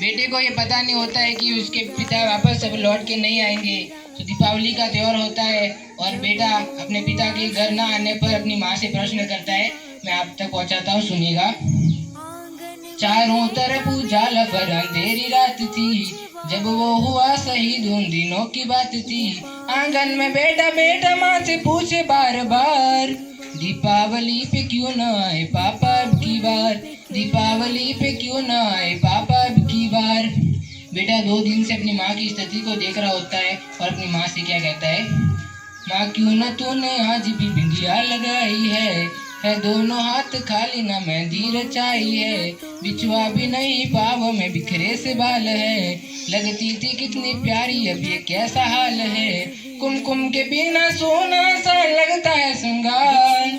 बेटे को ये पता नहीं होता है कि उसके पिता वापस अब लौट के नहीं आएंगे। तो दीपावली का त्योहार होता है और बेटा अपने पिता के घर ना आने पर अपनी माँ से प्रश्न करता है। मैं आप तक पहुँचाता हूँ, सुनिएगा। चारों तरफ उजाला पर अंधेरी रात थी, जब वो हुआ शहीद उन दिनों की बात थी। आंगन में बेटा बेटा माँ से पूछे बार बार, दीपावली पे क्यों ना आए पापा अब की बार, दीपावली पे क्यों ना आए पापा अब की बार। बेटा 2 दिन से अपनी माँ की स्थिति को देख रहा होता है और अपनी माँ से क्या कहता है। माँ क्यों न तूने आज भी बिंदिया लगाई है दोनों हाथ खाली ना मेहंदी रचाई है, बिछुआ भी नहीं पाव में बिखरे से बाल है, लगती थी कितनी प्यारी अब ये कैसा हाल है, कुमकुम के बिना सोना सा लगता है श्रृंगार।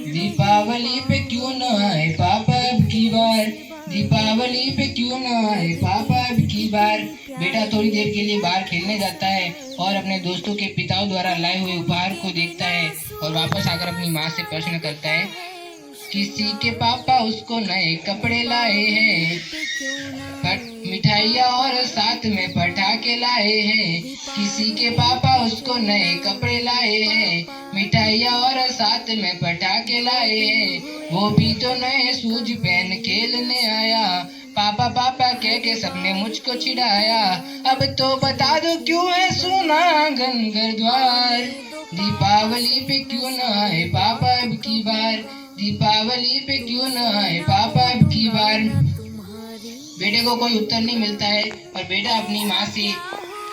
दीपावली पे क्यों न आए पापा अब की बार, दीपावली पे क्यों न आए पापा अब की बार। बेटा थोड़ी देर के लिए बाहर खेलने जाता है और अपने दोस्तों के पिताओं द्वारा लाए हुए उपहार को देखता है और वापस आकर अपनी माँ से प्रश्न करता है। किसी के पापा उसको नए कपड़े लाए हैं, मिठाइयाँ और साथ में पटाखे लाए हैं। किसी के पापा उसको नए कपड़े लाए हैं, मिठाइयाँ और साथ में पटाखे लाए हैं। वो भी तो नए शूज पहन खेलने आया, पापा पापा कह के सबने मुझको चिढ़ाया। अब तो बता दो क्यों है सुना आंगन घर द्वार, दीपावली पे क्यों न आए पापा अब की बार, दीपावली पे क्यों न आए पापा अब की बार। बेटे को कोई उत्तर नहीं मिलता है और बेटा अपनी माँ से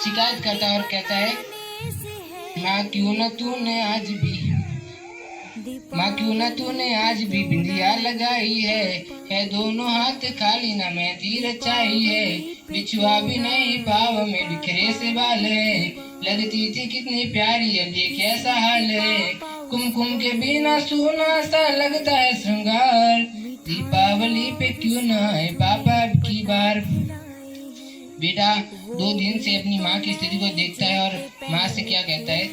शिकायत करता है और कहता है, माँ क्यों न तूने आज भी बिंदिया लगाई है दोनों हाथ खाली ना मेहंदी रचाई है, बिछुआ भी नहीं पाव में बिखरे से बाल है, लगती थी कितनी प्यारी अब ये कैसा हाल है, कुमकुम के बिना सोना सा लगता है श्रृंगार। दीपावली पे क्यों न आए पापा अब की बार। बेटा 2 दिन से अपनी माँ की स्थिति को देखता है और माँ से क्या कहता है।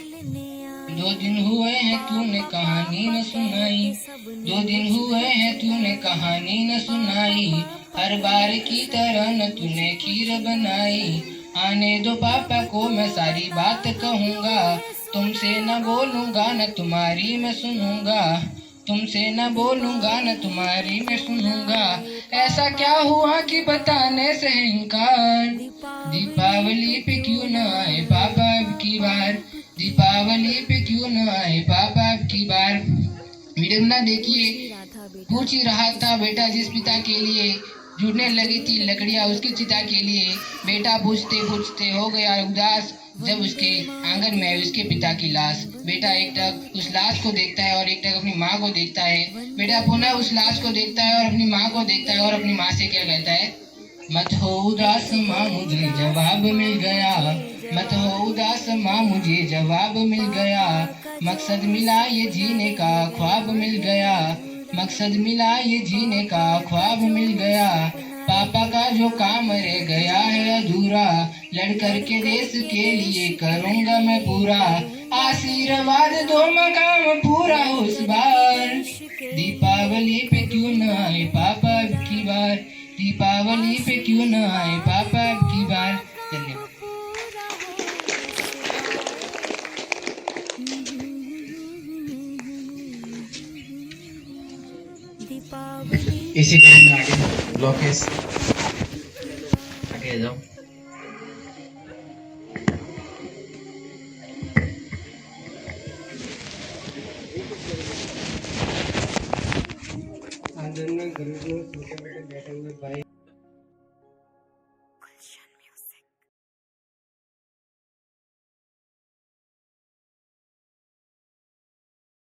2 दिन हुए हैं तूने कहानी न सुनाई, 2 दिन हुए हैं तूने कहानी न सुनाई, हर बार की तरह न तूने खीर बनाई, आने दो पापा को मैं सारी बात कहूँगा, तुमसे न बोलूँगा न तुम्हारी मैं सुनूंगा, तुमसे न बोलूँगा न तुम्हारी मैं सुनूंगा, ऐसा क्या हुआ कि बताने से इनकार। दीपावली पे क्यों न आए पापा अब की बार, दीपावली पे क्यों न आए पापा अब की बार। वीडियो ना देखिए। पूछ ही रहा था बेटा जिस पिता के लिए जुड़ने लगी थी लकड़ियाँ उसकी चिता के लिए, बेटा पूछते पूछते हो गया उदास जब उसके आंगन में उसके पिता की लाश। बेटा एक टक उस लाश को देखता है और एक टक अपनी माँ को देखता है। बेटा पुनः उस लाश को देखता है और अपनी माँ को देखता है और अपनी माँ से क्या कहता है। मत हो उदास माँ मुझे जवाब मिल गया, मत हो उदास माँ मुझे जवाब मिल गया, मकसद मिला ये जीने का ख्वाब मिल गया, मकसद मिला ये जीने का ख्वाब मिल गया, पापा का जो काम रह गया है अधूरा, लड़ कर के देश के लिए करूँगा मैं पूरा, आशीर्वाद दो मकाम पूरा हो इस बार। दीपावली पे क्यों न आए पापा अब की बार, दीपावली पे क्यों न आए पापा अब की बार। चलिए इसी क्रम में आगे लोकेश आगे जाओ। आंगन में गरीब लोग छोटे-छोटे बैठे हुए भाई